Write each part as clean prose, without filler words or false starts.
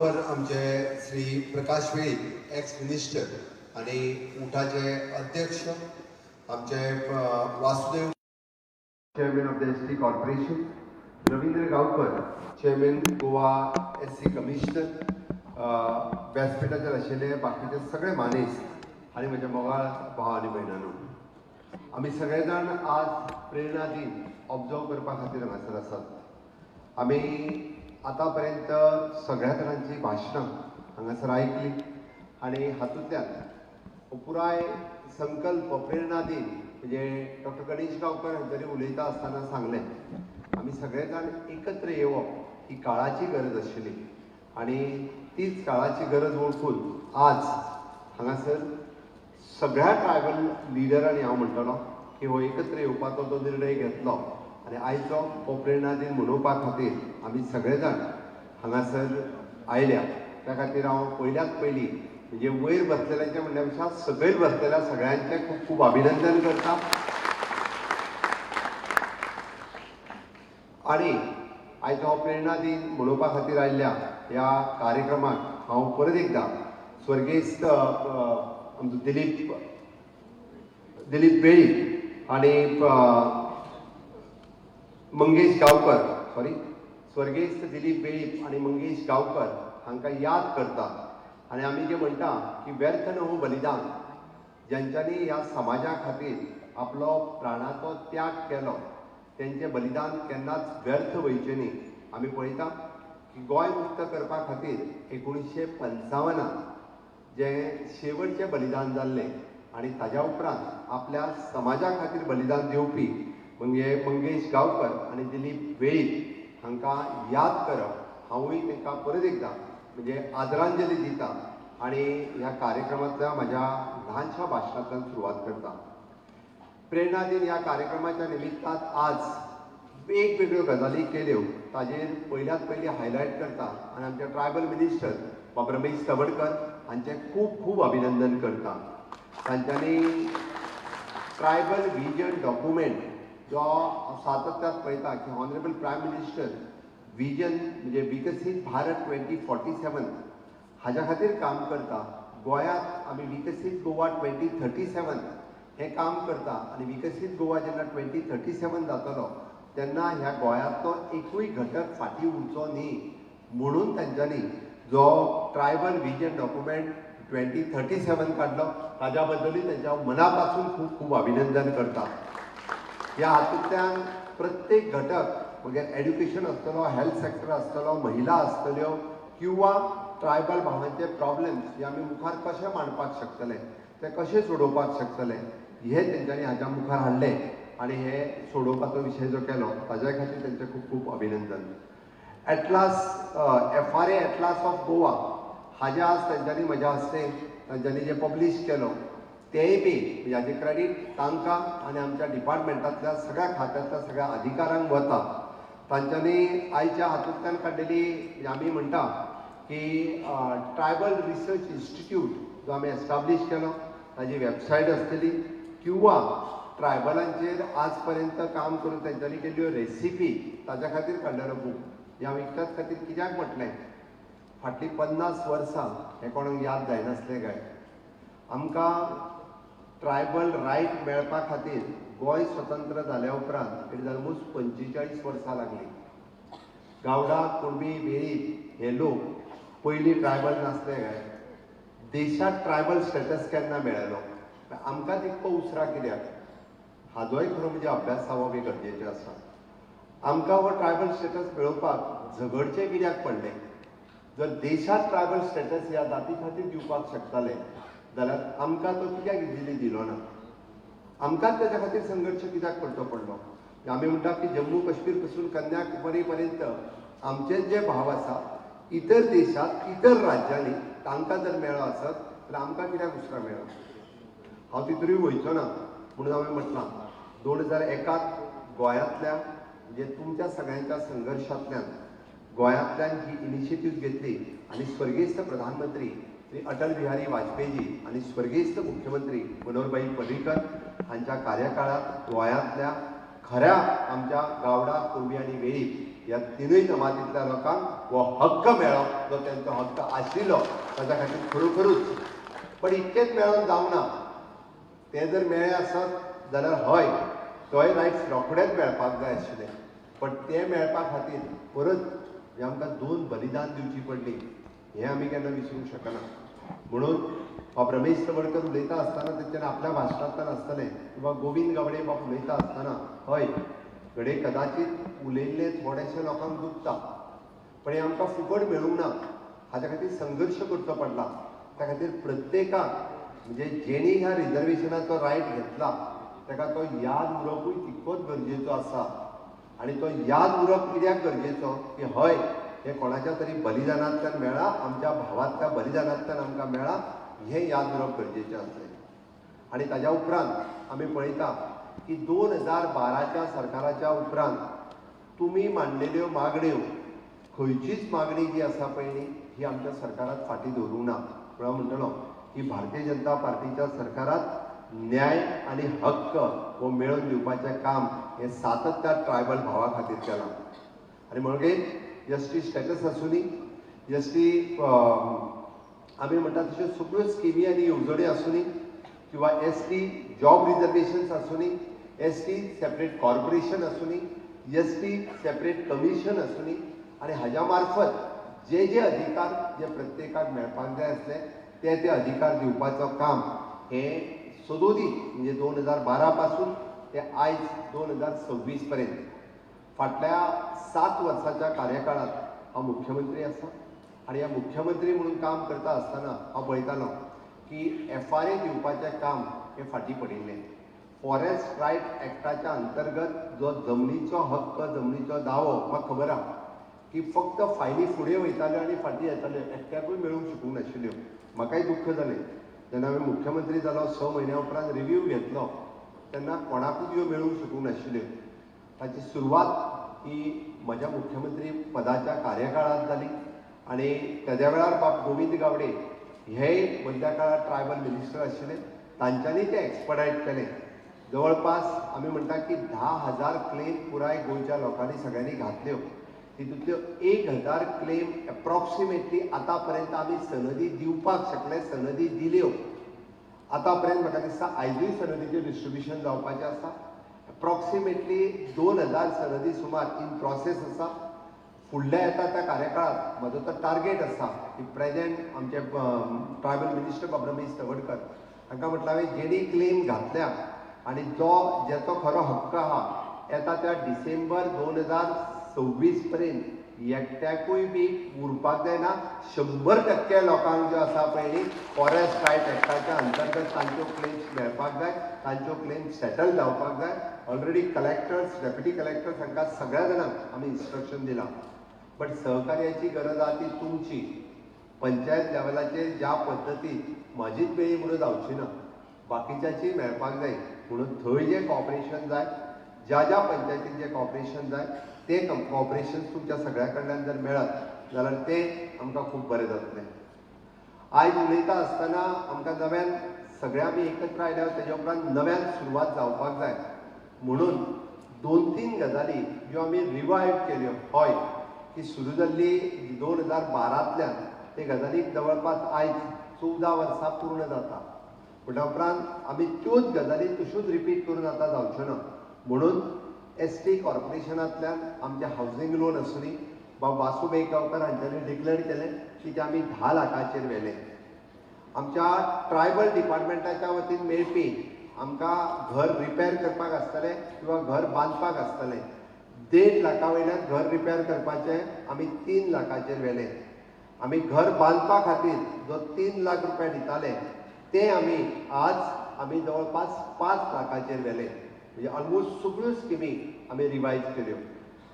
आमचे Shri Prakash Velip ex minister आणि उठाचे अध्यक्ष आमचे Vasudev chairman of the S T corporation, Ravindra Gaonkar chairman Goa SC commissioner, व्यासपीठाचेर आशिल्ले बाकीचे सगळे मानेस आणि म्हज्या मोगाळ भाव आनी भयणांनो, आमी सगळे जाण आज प्रेरणा दिन ऑब्जर्व करपा खातीर हांगासर आसात। आमी आतापर्यंत सगळ्या तरांची भाशणां हांगासर आयकली आणि हातूंतल्यान पुराय संकल्प प्रेरणा दिन म्हणजे डॉक्टर गणेश गांवकर हांच्यानी उलयता आसतना सांगलें, आमी सगळे जाण एकत्र येवप ही काळाची गरज आशिल्ली आणि तीच काळाची गरज वळखून आज हांगासर सगळ्या ट्रायबल लिडरांनी हांव म्हणटलो की हो एकत्र येवपाचो जो निर्णय घेतलो आणि आयचो हो प्रेरणा दिन मनोवपा खातीर आमी सगळे जाण हांगासर आयल्या। त्या खातीर हांव पयल्याच पयलीं म्हणजे वयर बसलेल्यांचे म्हणल्या पेक्षा सकयल बसलेल्या सगळ्यांचें खूब खूब अभिनंदन करता आणि आयचो हो प्रेरणा दिन मनोवपा खातीर आयिल्ल्या ह्या कार्यक्रमाक हांव परत एकदां स्वर्गेस्त आमचो दिलीप वेळीप आणि मंगेश गांवकर स्वर्गेस्त दिलीप वेळीप आणि मंगेश गांवकर हांकां याद करता आणि आमी जे म्हणटा की व्यर्थ न्हू बलिदान, ज्यांच्यांनी ह्या समाजा खातीर आपलो प्राणाचो त्याग केलो तेंचें बलिदान केन्नाच व्यर्थ वयचें न्ही। आमी पळयता की गोंय मुक्त करपा खातीर 1955 जे शेवटचें बलिदान जाल्लें आणि ताज्या उपरांत आपल्या समाजा खातीर बलिदान दिवपी म्हणजे मंगेश गांवकर आणि दिलीप वेळीप हांकां याद करप हांवूय तांकां परत एकदां म्हणजे आदरांजली दिता आणि ह्या कार्यक्रमांतल्या म्हज्या ल्हानशा भाशणांतल्यान सुरवात करता। प्रेरणा दिन ह्या कार्यक्रमाच्या निमित्तान आज वेगवेगळ्यो गजाली केल्यो ताजेर पयल्याच पयलीं हायलायट करता आणि आमचे ट्रायबल मिनिस्टर बाब रमेश तवडकर हांचें खूब खूब अभिनंदन करता। तांच्यांनी ट्रायबल विजन डॉक्युमेंट जो सातत्यान पळयता की ऑनरेबल प्रायम मिनिस्टर विजन म्हणजे विकसीत भारत 2047 हाज्या खातीर काम करता। गोंयांत आमी विकसीत गोवा 2037 हें काम करता आणि विकसीत गोवा जेन्ना 2037 जातलो तेन्ना ह्या गोंयांतलो एकूय घटक फाटीं उरचो न्ही म्हणून तांच्यांनी जो ट्रायबल विजन डॉक्युमेंट 2037 काडलो ताज्या बद्दलूय तांच्या मना पासून खूब खूब अभिनंदन करता। ह्या हातूंतल्यान प्रत्येक घटक म्हणजे एड्युकेशन आसतलो, हेल्थ सेक्टर आसतलो, महिला आसतल्यो किंवा ट्रायबल भावांचे प्रॉब्लेम्स हे आमी मुखार कशे मांडपाक शकतले, ते कशे सोडोवपाक शकतले हे तेंच्यांनी हाज्या मुखार हाडले आणि हे सोडोवपाचो विशय जो केलो ताज्या खातीर तेंचे खूब खूब अभिनंदन। Atlas FRA atlas of Goa हाजे आज तेंच्यांनी म्हज्या हस्ते तांच्यांनी जे पब्लीश केलो तेय बी हाजे क्रेडीट तांकां आनी आमच्या डिपार्टमेंटांतल्या सगळ्या खात्यांतल्या सगळ्या अधिकाऱ्यांक वता। तांच्यांनी आयच्या हातूंतल्यान काडिल्ली आमी म्हणटा की ट्रायबल रिसर्च इन्स्टिट्यूट जो आमी एस्टाब्लीश केलो ताजी वेबसायट आसतली किंवा ट्रायबलांचेर आज पर्यंत काम करून तेंच्यांनी केल्ल्यो रेसिपी ताज्या खातीर काडलेलो बूक हे हांव एकट्याच खातीर कित्याक म्हटलें, फाटलीं 50 वर्सां हें कोणाक याद जायनासलें काय। आमकां ट्रायबल रायट मेळपा खातीर गोंय स्वतंत्र जाल्या उपरांत इट इज ऑलमोस्ट 45 वर्सां लागली। गावडा, कुणबी, वेळीप हे लोक पयलीं ट्रायबल नासले काय। देशांत ट्रायबल स्टेटस केन्ना मेळ्ळलो, आमकां तितको उसरा कित्याक, हाजोय खरो म्हणजे अभ्यास जावप हे गरजेचें आसा। आमकां हो ट्रायबल स्टेटस मेळोवपाक झगडचें कित्याक पडलें, जर देशांत ट्रायबल स्टेटस ह्या जाती खातीर दिवपाक शकताले जाल्यार आमकां तो कित्याक इजिली दिलो ना, आमकांच ताच्या खातीर संघर्श कित्याक करचो पडलो। आमी म्हणटा की जम्मू काश्मीर पासून कन्याकुमारी पर्यंत आमचे जे भाव आसा इतर देशांत इतर राज्यांनी तांकां जर मेळ्ळो आसत जाल्यार आमकां कित्याक उसरा मेळ्ळो। हांव तितूरूय वयचो ना म्हणून हांवें म्हटलां 2001 गोंयांतल्या म्हणजे तुमच्या सगळ्यांच्या संघर्शांतल्यान गोंयांतल्यान ही इनिशिएटीव घेतली आणि स्वर्गेस्त प्रधानमंत्री श्री अटल बिहारी वाजपेयीजी आणि स्वर्गेस्त मुख्यमंत्री मनोहरभाई पर्रीकर हांच्या कार्यकाळात गोंयांतल्या खऱ्या आमच्या गावडा, कुणबी आणि वेळीप ह्या तिनूय जमातींतल्या लोकांक वो हक्क मेळप जो त्यांचो हक्क आशिल्लो ताच्या खातीर खरोखरूच पण इतकेच मेळोन जावना ते जर मेळ्ळे आसत जाल्यार हय तोय रायट्स रोखडेच मेळपाक जाय आशिल्ले पण ते मेळपा खातीर परत हे आमकां 2 बलिदान दिवची पडली हें आमी केन्ना विसरूंक शकना म्हणून बाब रमेश तवडकर उलयता आसतना तेच्यान आपल्या भाशणांतल्यान आसतलें किंवा गोविंद गावडे बाब उलयता आसतना हय घडये कदाचित उलयल्ले थोडेशे लोकांक दुखता पण हें आमकां फुकट मेळूंक ना हाच्या खातीर संघर्श करचो पडला त्या खातीर प्रत्येकाक म्हणजे जेणी ह्या रिजर्वेशनाचो रायट घेतला ताका तो याद उरपूय तितकोच गरजेचो आसा आनी तो याद उरप कित्याक गरजेचो की हय हे कोणाच्या तरी बलिदानांतल्यान मेळ्ळा आमच्या भावांतल्या बलिदानांतल्यान आमकां मेळ्ळा हें याद उरप गरजेचें आसलें आनी ताज्या उपरांत आमी पळयता की 2012च्या सरकाराच्या उपरांत तुमी मांडलेल्यो मागण्यो खंयचीच मागणी जी आसा पळय न्ही ही आमच्या सरकाराक फाटीं दवरूंक ना म्हणून म्हणटलो की भारतीय जनता पार्टीच्या सरकारात न्याय आनी हक्क हो मेळोवन दिवपाचें काम हें सातत्यान ट्रायबल भावा खातीर केलां आनी म्हणगे एसटी स्टेटस आसूं न्ही एसटी आमी म्हणटा तश्यो सगळ्यो स्किमी आनी येवजणी आसूं न्ही किंवा एसटी जॉब रिजर्वेशन्स आसूं न्ही एसटी सेपरेट कॉर्पोरेशन आसूं न्ही एसटी सेपरेट कमिशन आसूं न्ही आनी हाज्या मार्फत जे जे अधिकार जे प्रत्येकाक मेळपाक जाय आसले ते अधिकार दिवपाचो काम हें सदोदीत म्हणजे 2012 पासून ते आयज 2026 पर्यंत फाटल्या 7 वर्साच्या कार्यकाळात हांव मुख्यमंत्री आसा आनी ह्या मुख्यमंत्री म्हणून काम करता आसतना हांव पळयतालो की FRA दिवपाचें काम हें फाटीं पडिल्लें फॉरेस्ट रायट एक्टाच्या अंतर्गत जो जमनीचो हक्क जमनीचो दावो म्हाका खबर आहा की फक्त फायली फुडें वयताल्यो आनी फाटीं येताल्यो एकट्याकूय मेळूंक शकूंक नाशिल्ल्यो म्हाकाय दुख्ख जालें जेन्ना हांवें मुख्यमंत्री जालो 6 म्हयन्या उपरांत रिव्ह्यू घेतलो तेन्ना कोणाकूच ह्यो मेळूंक शकूंक नाशिल्ल्यो ताची सुरवात ही म्हज्या मुख्यमंत्री पदाच्या कार्यकाळांत जाली आनी तेद्या वेळार बाब गोविंद गावडे हेय मध्या काळात ट्रायबल मिनिस्टर आशिल्ले तांच्यांनी ते एक्सपर्टायट केलें जवळपास आमी म्हणटा की 10,000 क्लेम पुराय गोंयच्या लोकांनी सगळ्यांनी घातल्यो तितूंतल्यो 1,000 क्लेम एप्रॉक्सिमेटली आतां पर्यंत आमी सनदी दिवपाक शकले सनदी दिल्यो आतां पर्यंत म्हाका दिसता आयजूय सनदीचें डिस्ट्रिब्युशन जावपाचें आसा एप्रॉक्सिमेटली 2,000 सनदी सुमार इन प्रोसेस आसा फुडल्या येता त्या कार्यकाळात म्हजो तो टार्गेट आसा की प्रेजेंट आमचे ट्रायबल मिनिस्टर बाब रमेश तवडकर हांकां म्हटलें हांवें जेणी क्लेम घातल्या आनी जेचो खरो हक्क आहा येता त्या डिसेंबर 2026 पर्यंत एकट्याकूय बी उरपाक जायना 100% लोकांक ज्यो आसा पळय न्ही फॉरेस्ट रायट एक्टाच्या अंतर्गत तांच्यो क्लेम्स मेळपाक जाय तांच्यो क्लेम सेटल जावपाक जाय ऑलरेडी कलेक्टर्स डेप्युटी कलेक्टर्स हांकां सगळ्या जाणांक आमी इन्स्ट्रक्शन दिलां बट सहकार्याची गरज आहा ती तुमची पंचायत लेवलाचेर ज्या पद्दतीन म्हाजीच मेळ्ळी म्हणून जावची ना बाकीच्याची मेळपाक जाय म्हणून थंय जें कॉपरेशन जाय ज्या ज्या पंचायतीक जें कॉपरेशन जाय ते कॉपरेशन तुमच्या सगळ्या कडल्यान जर मेळत जाल्यार तें आमकां खूब बरें जातलें आयज उलयता आसतना आमकां नव्यान सगळे आमी एकत्र आयल्यार तेजे उपरांत नव्यान सुरवात जावपाक जाय म्हणून 2-3 गजाली ज्यो आमी रिवायव केल्यो हय की सुरू जाल्ली 2012तल्यान ते गजालीक जवळपास आयज 14 वर्सां पूर्ण जाता पूण उपरांत आमी त्योच गजाली तश्योच रिपीट करून आतां जावच्यो ना म्हणून एसटी कॉर्पोरेशनांतल्यान आमचे हावजींग लोन आसूं न्ही बाब वासू बेळगांवकर हांच्यांनी डिक्लेअर केलें की ते आमी 10 लाखाचेर व्हेले आमच्या ट्रायबल डिपार्टमेंटाच्या वतीन मेळपी आमकां घर रिपेर करपाक आसतलें किंवा घर बांदपाक आसतलें 1.5 लाखा वयल्यान घर रिपेर करपाचें आमी 3 लाखाचेर व्हेलें आमी घर बांदपा खातीर जो 3 लाख रुपया दिताले ते आमी जवळपास 5 लाखाचेर व्हेले म्हणजे ऑलमोस्ट सगळ्यो स्किमी आमी रिवायज केल्यो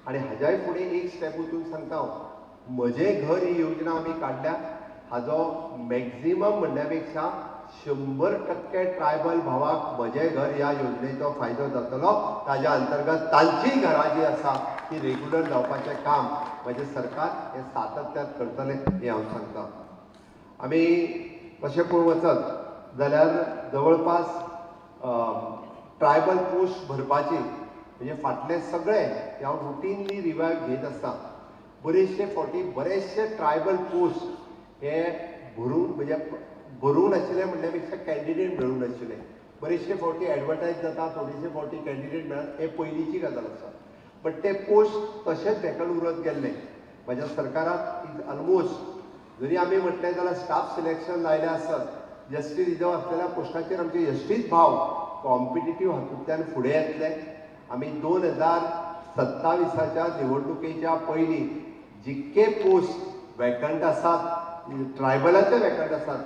आनी हाज्याय फुडें एक स्टेप वचून सांगता हांव म्हजें घर ही योजना आमी काडल्या हाजो मॅक्झिमम म्हणल्या पेक्षा 100% ट्रायबल भावाक म्हजें घर ह्या योजनेचो फायदो जातलो ताज्या अंतर्गत तांचीय घरां जी आसा ती रेग्युलर जावपाचें काम म्हजें सरकार हें सातत्यान करतलें हें हांव सांगतां आमी तशें पळोवंक वचत जाल्यार जवळपास ट्रायबल पोस्ट भरपाची म्हणजे फाटले सगळे हांव रुटीनली रिवायव घेत आसता बरेचशे फावटी बरेचशे ट्रायबल पोस्ट हे भरूंक नाशिल्ले म्हणल्या पेक्षा कॅन्डिडेट मेळूंक नाशिल्ले. बरेचशे फावटी एडवर्टायज जाता, थोडेशे फावटी कॅन्डिडेट मेळत, हे पयलींची गजाल आसा. बट ते पोस्ट तशेंच धेकल उरत गेल्ले. म्हज्या सरकाराक इज ऑलमोस्ट जरी आमी म्हटलें जाल्यार स्टाफ सिलेक्शन लायलें आसत, जस्टीस रिजर्व आसलेल्या पोस्टाचेर आमचे यश्टीच भाव कॉम्पिटिटीव हातूंतल्यान फुडें येतले. आमी 2027च्या निवडणुकेच्या पयलीं जितके पोस्ट वॅकंट आसात, ट्रायबलाचे वॅकंट आसात,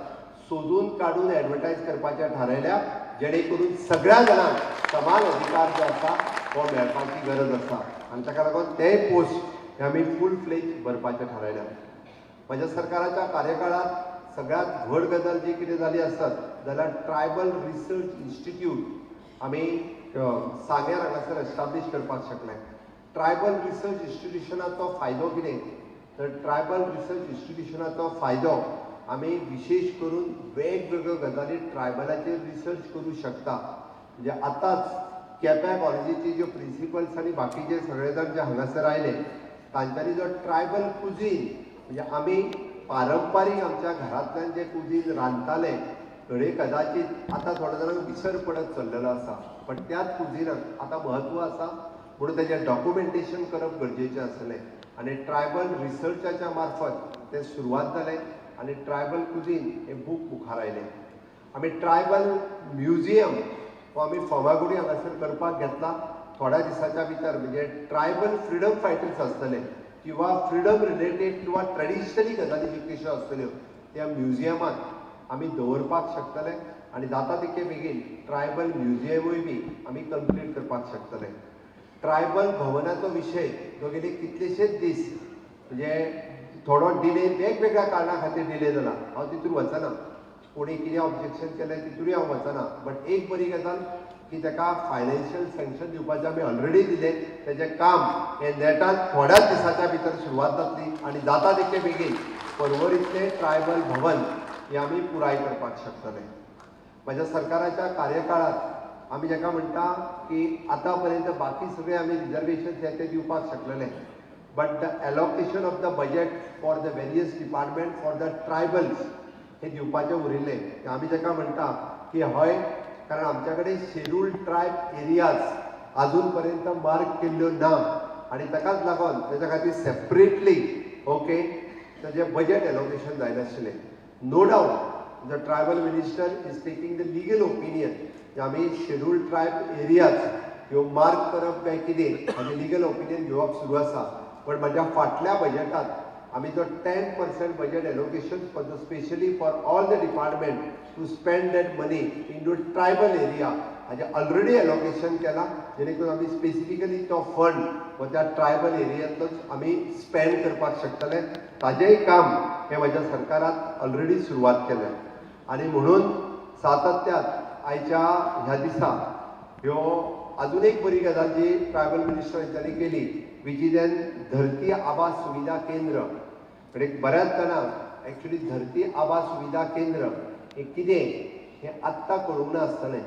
सोदून काडून एडवर्टायज करपाचें थारायल्या, जेणे करून सगळ्या जाणांक समान अधिकार जो आसा हो मेळपाची गरज आसा. आनी ताका लागून ते पोस्ट हे आमी फूल फ्लेज भरपाचें थारायल्या. म्हज्या सरकाराच्या कार्यकाळांत सगळ्यात व्हड गजाल जी कितें जाली आसत जाल्यार ट्रायबल रिसर्च इन्स्टिट्यूट आमी सांग्यार हांगासर एस्टाब्लीश करपाक शकले. ट्रायबल रिसर्च इन्स्टिट्यूशनाचो फायदो कितें तर ट्रायबल रिसर्च इन्स्टिट्यूशनाचो फायदो आमी विशेश करून वेगवेगळ्यो गजाली ट्रायबलाचेर रिसर्च करूं शकता. म्हणजे आतांच केप्यां कॉलेजीचे ज्यो प्रिंसिपल्स आनी बाकीचे सगळे जाण जे हांगासर आयले तांच्यांनी जो ट्रायबल कुझीन म्हणजे आमी पारंपारीक आमच्या घरांतल्यान जे कुझीन रांदताले थोडे कदाचित आतां थोड्या जाणांक विसर पडत चल्लेलो आसा. पण त्याच कुझिनाक आतां म्हत्व आसा म्हणून तेजें डॉक्युमेंटेशन करप गरजेचें आसलें. आनी ट्रायबल रिसर्चाच्या मार्फत तें सुरवात जालें आनी ट्रायबल कुझीन हें बूक मुखार आयलें. आमी ट्रायबल म्युजियम हो आमी फर्मागुडी हांगासर करपाक घेतला. थोड्या दिसाच्या भितर म्हणजे ट्रायबल फ्रिडम फायटर्स आसतले किंवा फ्रिडम रिलेटेड किंवा ट्रेडिशनली गजाली कितल्योश्यो आसतल्यो त्या म्युजियमांत आमी दवरपाक शकतले. आनी जाता तितके बेगीन ट्रायबल म्युजियमूय बी आमी कंप्लीट करपाक शकतले. ट्रायबल भवनाचो विशय जो गेले कितलेशेच दीस म्हणजे थोडो डिले वेगवेगळ्या कारणां खातीर डिले जाला. हांव तितून वचना, कोणी कितें ऑब्जेक्शन केलें तितूनय हांव वचना. बट एक बरी गजाल की ताका फायनान्शियल सँक्शन दिवपाचें आमी ऑलरेडी दिलें. तेजें काम हें नेटान थोड्याच दिसाच्या भितर सुरवात जातली आनी जाता तितके बेगीन पर्वरीतलें ट्रायबल भवन हें आमी पुराय करपाक शकतले. म्हज्या सरकाराच्या कार्यकाळांत आमी जाका म्हणटा की आतां पर्यंत बाकी सगळे आमी रिजर्वेशन्स हे ते दिवपाक शकलेले. But the allocation of the budget for the various department for the tribals हे दिवपाचें उरिल्लें. आमी जाका म्हणटा की हय, कारण आमच्या कडेन शेड्यूल्ड ट्रायब एरियाज अजून पर्यंत मार्क केल्ल्यो ना आनी ताकाच लागून तेच्या खातीर सेपरेटली ओके तेजें बजेट एलोकेशन जायनाशिल्लें. No doubt the tribal minister is taking the legal opinion आमी शेड्यूल्ड ट्रायब एरियाज ह्यो मार्क करप काय कितें हाजें लिगल ओपिनियन घेवप सुरू आसा. पण म्हज्या फाटल्या बजेटांत आमी जो 10% budget allocation for the specially for all the department to spend that money into tribal area हाजें ऑलरेडी एलोकेशन केलां. जेणे करून आमी स्पेसिफिकली तो फंड हो त्या ट्रायबल एरियांतलोच आमी स्पेंड करपाक शकतले. ताजेंय काम हें म्हज्या सरकारान ऑलरेडी सुरवात केल्या. आनी म्हणून सातत्यान आयच्या ह्या दिसा ह्यो अजून एक बरी गजाल जी ट्रायबल मिनिस्टर हेंच्यांनी केली विच इज एन धरती आबा सुविधा केंद्र. म्हणजे बऱ्याच जाणांक एक्चुली धरती आबा सुविधा केंद्र हें कितें हें आत्तां कळूंक ना आसतलें.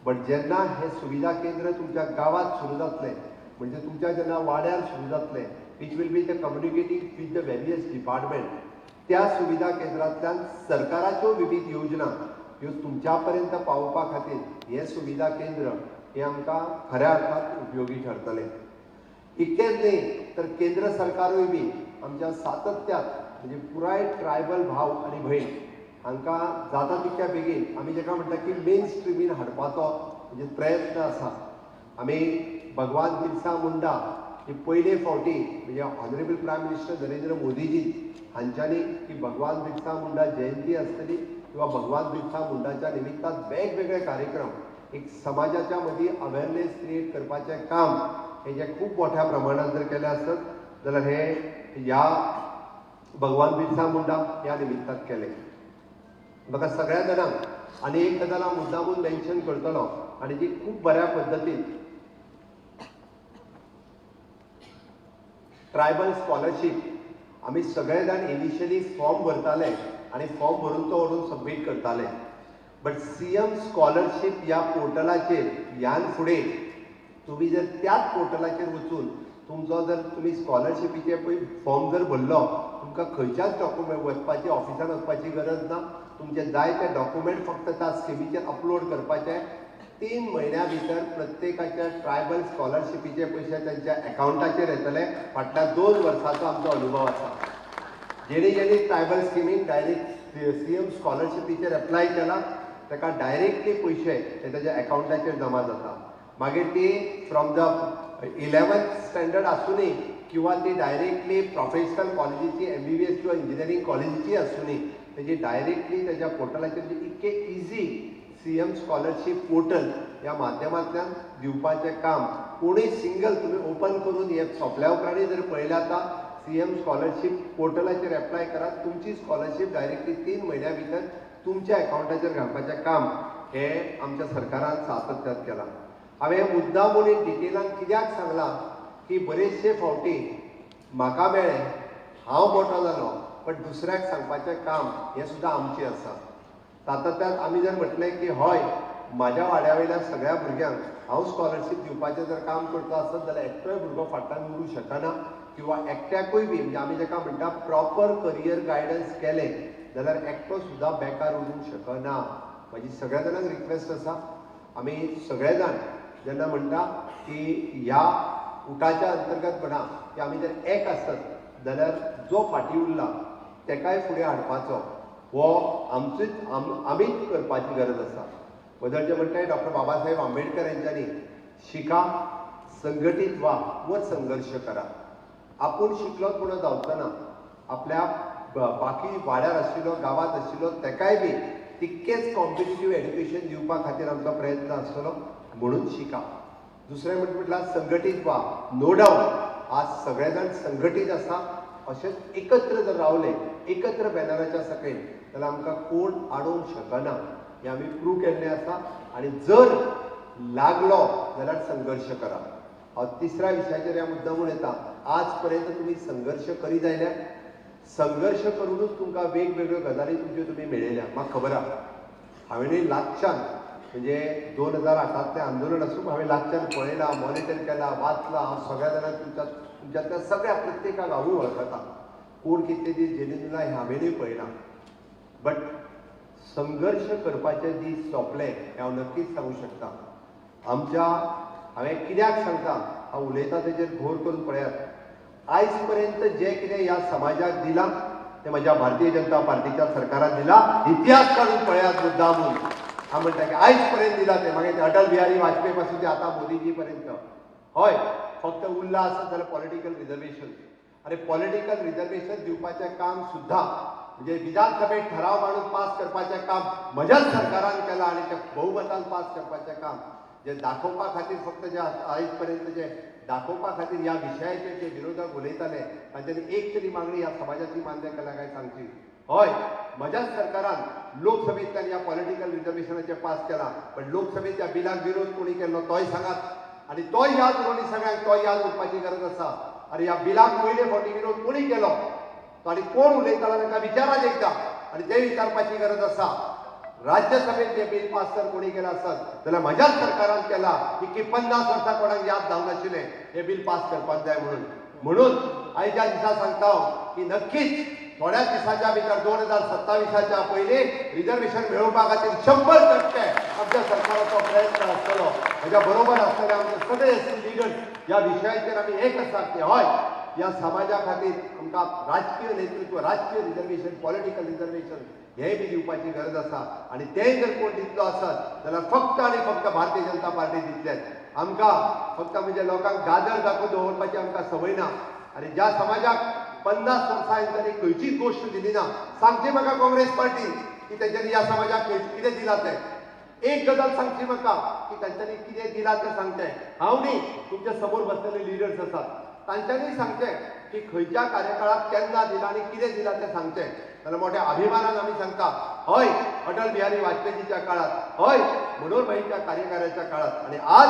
बट जेन्ना हें सुविधा केंद्र तुमच्या गांवांत सुरू जातलें म्हणजे तुमच्या जेन्ना वाड्यार सुरू जातलें which will be the communicating with the various department त्या सुविधा केंद्रांतल्यान सरकाराच्यो विविध योजना ह्यो तुमच्या पर्यंत पावोवपा खातीर हें सुविधा केंद्र हें आमकां खऱ्या अर्थान उपयोगी ठरतलें. इतकेंच न्ही तर केंद्र सरकारूय बी आमच्या सातत्यान म्हणजे पुराय ट्रायबल भाव आनी भयण हांकां जाता तितक्या बेगीन आमी जाका म्हणटा की मेन स्ट्रिमीन हाडपाचो म्हणजे प्रयत्न आसा. आमी भगवान बिरसा मुंडा ही पयले फावटी म्हणजे honourable prime minister Narendra Modiji हांच्यांनी की भगवान बिरसा मुंडा जयंती आसतली किंवा भगवान बिरसा मुंडाच्या निमित्तान वेगवेगळे कार्यक्रम एक समाजाच्या मदीं अवेरनेस क्रिएट करपाचें काम हें जें खूब मोठ्या प्रमाणात जर केलें आसत जाल्यार हें ह्या भगवान बिरसा मुंडा ह्या निमित्तान केलें. म्हाका सगळ्या जाणांक आनी एक गजाल हांव मुद्दामून मेन्शन करतलो आनी ती खूब बऱ्या पद्दतीन ट्रायबल स्कॉलरशीप आमी सगळे जाण इनिशियली फॉर्म भरताले आनी फॉर्म भरून तो व्हरून सबमीट करताले. बट सीएम स्कॉलरशीप ह्या पोर्टलाचेर ह्यान फुडें तुम्ही जर त्याच पोर्टलाचेर वचून तुमचो जर तुम्ही स्कॉलरशिपीचे पळय फॉर्म जर भरलो तुमकां खंयच्याच डॉक्युमेंट वचपाची ऑफिसान वचपाची गरज ना. तुमचे जाय ते डॉक्युमेंट फक्त त्या स्किमीचेर अपलोड करपाचे. 3 म्हयन्या भितर प्रत्येकाच्या ट्रायबल स्कॉलरशिपीचे पयशे त्यांच्या अकाउंटाचेर येतले. फाटल्या 2 वर्सांचो आमचो अनुभव आसा. जेणे ट्रायबल स्किमीक डायरेक्ट CM स्कॉलरशिपीचेर एप्लाय केला ताका डायरेक्टली पयशे ते ताच्या अकाउंटाचेर जमा जाता. मागीर ती फ्रॉम द 11th स्टँडर्ड आसूनी किंवा ती डायरेक्टली प्रोफेशनल कॉलेजीची MBBS किंवा इंजिनियरींग कॉलेजीची आसूनी तेजी डायरेक्टली त्याच्या पोर्टलाचेर इतके इझी CM स्कॉलरशिप पोर्टल ह्या माध्यमांतल्यान दिवपाचें काम कोणी सिंगल तुम्ही ओपन करून हे सोंपल्या उपरांत जर पळयलें आतां CM स्कॉलरशिप पोर्टलाचेर एप्लाय करात. तुमची स्कॉलरशिप डायरेक्टली 3 म्हयन्या भितर तुमच्या अकाउंटाचेर घालपाचें काम हे आमच्या सरकारान सातत्यान केलां. हांवें मुद्दामून डिटेलान कित्याक सांगलां की बरेचशे फावटी म्हाका मेळ्ळें हांव मोठो जालो पण दुसऱ्याक सांगपाचें काम हें सुद्दां आमचें आसा. सातत्यान आमी जर म्हटलें की हय म्हाज्या वाड्या वयल्या सगळ्या भुरग्यांक हांव स्कॉलरशीप दिवपाचें जर काम करता आसत जाल्यार एकटोय भुरगो फाटल्यान उरूंक शकना किंवा एकट्याकूय बी म्हणजे आमी जाका म्हणटा प्रॉपर करियर गायडन्स केलें जाल्यार एकटो सुद्दां बेकार उरूंक शकना. म्हाजी सगळ्या जाणांक रिक्वेस्ट आसा आमी सगळे जाण जेन्ना म्हणटा की ह्या उठाच्या अंतर्गत म्हणा की आमी जर एक आसत जाल्यार जो फाटीं उरला तेकाय फुडें हाडपाचो हो आमीच करपाची गरज आसा. बदलचे म्हणटाय डॉक्टर बाबासाहेब आंबेडकर यांच्यानी शिका, संघटीत व्हा व संघर्ष करा. आपूण शिकलोच म्हणून जावचो ना. आपल्या बाकी वाड्यार आशिल्लो गांवांत आशिल्लो तेकाय बी तितकेच कॉम्पिटिटीव एड्युकेशन दिवपा खातीर आमचो प्रयत्न आसतलो. म्हणून शिका. दुसरें म्हटल्यार संघटीत व्हा. नो डावट आज सगळे जाण संघटीत आसा. अशेंच एकत्र जर रावले एकत्र बॅनराच्या सकयल जाल्यार आमकां कोण आडोवंक शकना हें आमी प्रूव केल्लें आसा. आनी जर लागलो जाल्यार संघर्ष करा. हांव तिसऱ्या विशयाचेर ह्या मुद्दामून येता. आज पर्यंत तुमी संघर्ष करीत आयल्या. संघर्ष करूनच तुमकां वेगवेगळ्यो गजाली तुमी मेळयल्या म्हाका खबर आहा. हांवेंय लागच्यान म्हणजे 2008तलें आंदोलन आसूं हांवें लागच्यान पळयलां, मॉनिटर केलां, वाचलां. हांव सगळ्या जाणांक तुमच्यातल्या सगळ्या प्रत्येकाक हांवूय वळखता. कोण कितें दीस झेलीन उरला हें हांवेंय पळयलां. बट संघर्ष करपाचे दीस सोंपले हें हांव नक्कीच सांगूं शकता. आमच्या हांवें कित्याक सांगता हांव उलयतां तेजेर घोर करून पळयात. आयज पर्यंत जें कितें ह्या समाजाक दिलां तें म्हज्या भारतीय जनता पार्टीच्या सरकारान दिलां. इतिहास काडून पळयात मुद्दामून. हांव म्हणटा की आयज पर्यंत दिलां तें मागीर अटल बिहारी वाजपेयी पासून ते आतां मोदीजी पर्यंत. हय फक्त उरलां आसत जाल्यार पॉलिटिकल रिजर्वेशन. आनी पॉलिटिकल रिजर्वेशन दिवपाचें काम सुद्दां म्हणजे विधानसभेत ठराव मांडून पास करपाचें काम म्हज्याच सरकारान केलां. आनी तें बहुमतान पास करपाचें काम जे दाखोवपा खातीर फक्त जे आयज पर्यंत जे दाखोवपा खातीर ह्या विशयाचेर जे विरोधक उलयताले तांच्यांनी एक तरी मागणी ह्या समाजाची मान्य केल्या काय सांगची. हय म्हज्याच सरकारान लोकसभेंतल्यान ह्या पॉलिटिकल रिजर्वेशनाचेर पास केला. पण लोकसभेत ह्या बिलाक विरोध कोणी केल्लो तोय सांगात. आनी तोय याद उरोनी सगळ्यांक तोय याद उरपाची गरज आसा. आनी ह्या बिलाक पयले फावटी विरोध कोणी केलो तो आनी कोण उलयतालो तांकां विचारात एकदां. आनी ते विचारपाची गरज आसा. राज्यसभेत जे बिल पास जर कोणी केला आसत जाल्यार म्हज्याच सरकारान केला. की 50 वर्सां कोणाक याद जावनाशिल्लें हे बिल पास करपाक जाय म्हणून. म्हणून आयच्या दिसा सांगता हांव की नक्कीच थोड्याच दिसाच्या भितर 2027च्या पयलीं रिजर्वेशन मेळोवपा खातीर 100% आमच्या सरकाराचो प्रयत्न आसतलो. म्हज्या बरोबर आसतले आमचे सगळे लिडर्स ह्या विशयाचेर आमी एक आसात की हय ह्या समाजा खातीर आमकां राजकीय नेतृत्व, राजकीय रिजर्वेशन, पॉलिटिकल रिजर्वेशन हेंय बी दिवपाची गरज आसा. आनी तेंय जर कोण दितलो आसत जाल्यार फक्त आनी फक्त भारतीय जनता पार्टी दितलेच. आमकां फक्त म्हणजे लोकांक गाजर दाखोवन दवरपाची आमकां संवय ना. आनी ज्या समाजाक 50 वर्सां तांणी खंयचीच गोश्ट दिली ना. सांगची म्हाका काँग्रेस पार्टी की तेंच्यांनी ह्या समाजाक कितें दिलां तें. एक गजाल सांगची म्हाका की तांच्यांनी कितें दिलां तें सांगचें. हांव न्ही तुमच्या समोर बसलेले लिडर्स आसात तांच्यांनी सांगचें की खंयच्या कार्यकाळात केन्ना दिलां आनी कितें दिलां तें सांगचें. जाल्यार मोठ्या अभिमानान आमी सांगता हय अटल बिहारी वाजपेयीच्या काळात, हय मनोहरभाईच्या कार्यकाळाच्या काळात. आनी आज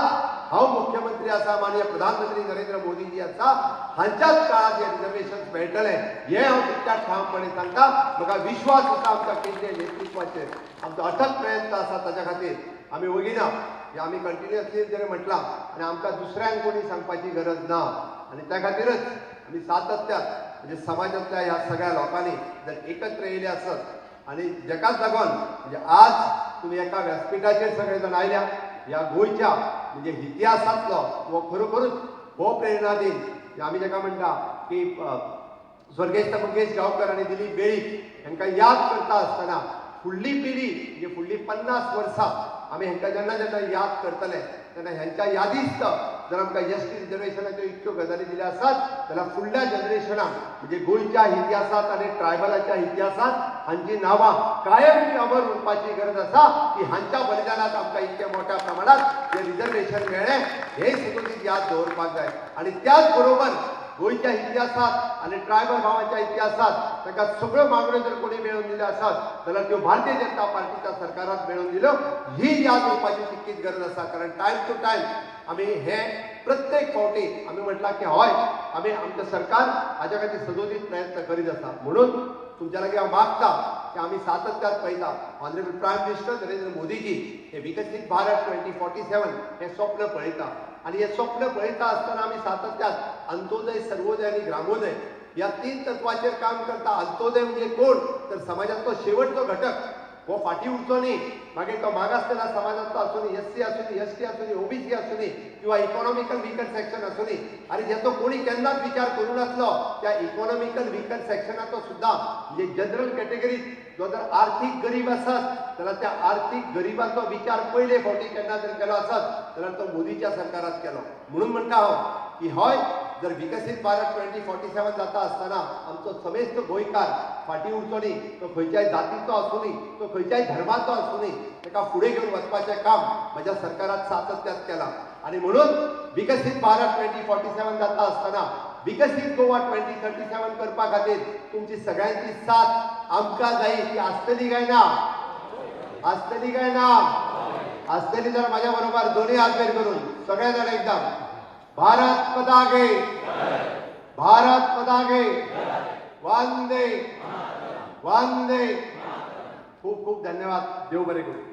हांव मुख्यमंत्री आसा, माननीय प्रधानमंत्री नरेंद्र मोदीजी आसा, हांच्याच काळात हे रिजर्वेशन मेळटले हे हांव तितक्याच ठामपणे सांगता. म्हाका विश्वास आसा आमच्या केंद्रीय नेतृत्वाचेर. आमचो अथक प्रयत्न आसा ताच्या खातीर. आमी वगिना हे आमी कंटिन्युअसली जरी म्हटलां आनी आमकां दुसऱ्यांक कोणी सांगपाची गरज ना. आणि त्या खातीरच आम्ही सातत्यात म्हणजे समाजातल्या ह्या सगळ्या लोकांनी जर एकत्र येयले असत आणि जगात लागून म्हणजे आज तुम्ही एका व्यासपीठाचेर सगळे जण आयल्या ह्या गोंयच्या म्हणजे इतिहासातलो हो खरोखरूच हो प्रेरणा दिन आम्ही जेका म्हणटा की स्वर्गेस्त मंगेश गांवकर आणि दिलीप बेळीक हांकां याद करता आसतना फुडली पिढी म्हणजे फुडली 50 वर्सां आमी हांकां जेन्ना जेन्ना याद करतले तेन्ना ह्यांच्या यादीस्त जर आमकां एसटी रिजर्वेशनाच्यो इतक्यो गजाली दिल्या आसात जाल्यार फुडल्या जनरेशनाक म्हणजे गोंयच्या इतिहासात आणि ट्रायबलाच्या इतिहासात हांची नांवां कायमची अमर उरपाची गरज आसा की हांच्या बलिदानात आमकां इतक्या मोठ्या प्रमाणात जे रिजर्वेशन मेळ्ळें हे सगळी याद दवरपाक जाय आणि त्याच बरोबर गोंयच्या इतिहासात आणि ट्रायबल भावाच्या इतिहासात ताका सगळ्यो मागण्यो जर कोणी मेळोवन दिल्यो आसात जाल्यार त्यो भारतीय जनता पार्टीच्या सरकारात मेळोवन दिल्यो ही याद उरपाची तितकीच गरज आसा कारण टायम टू टायम आमी हे प्रत्येक फावटी आमी म्हटलां की हय आमी आमचें सरकार हाच्या खातीर सदोदीत प्रयत्न करीत आसा म्हणून तुमच्या लागीं हांव मागता की आमी सातत्यात पळयता honourable prime minister Narendra Modiji हे विकसीत भारत 2047 हे स्वप्न पळयता आणि हे स्वप्न पळयता आसतना आमी सातत्यात अंत्योदय सर्वोदय आणि ग्रामोदय या 3 तत्वाचेर काम करता अंत्योदय म्हणजे कोण तर समाजातलो शेवटचो घटक हो फाटी उरचो न्ही मागीर तो मागासलेला समाजातलो आसूं न्ही एससी आसूं न्ही एसटी आसूं न्ही ओबीसी आसूं न्ही किंवा इकॉनॉमिकल वीकर सेक्शन आसूं न्ही आनी जेचो कोणी केन्नाच विचार करूं नासलो त्या इकॉनॉमिकल वीकर सेक्शनाचो सुद्धा म्हणजे जनरल कॅटेगरीत जो जर आर्थीक गरीब आसत जाल्यार त्या आर्थीक गरिबाचो विचार पयले फावटी केन्ना जर केलो आसत जाल्यार तो मोदीच्या सरकारात केलो म्हणून म्हणटा हांव की हय जर विकसीत भारत 2047 जाता आसतना आमचो समेस्त गोंयकार फाटी उरचो न्ही तो खंयच्याय जातीचो आसूं न्ही तो खंयच्याय धर्माचो आसूं न्ही ताका फुडें घेवन वचपाचें काम म्हज्या सरकारात सातत्यात केलां आनी म्हणून विकसीत भारत 2047 जाता आसतना विकसीत गोवा 2037 करपा खातीर तुमची सगळ्यांची साथ आमकां जाय ती आसतली काय ना आसतली काय ना आसतली जाल्यार म्हाज्या बरोबर दोन्ही हात वयर करून सगळे जाण एकदम भारत पताके भारत पताके वंदे वंदे खूप खूप धन्यवाद देव बरे करू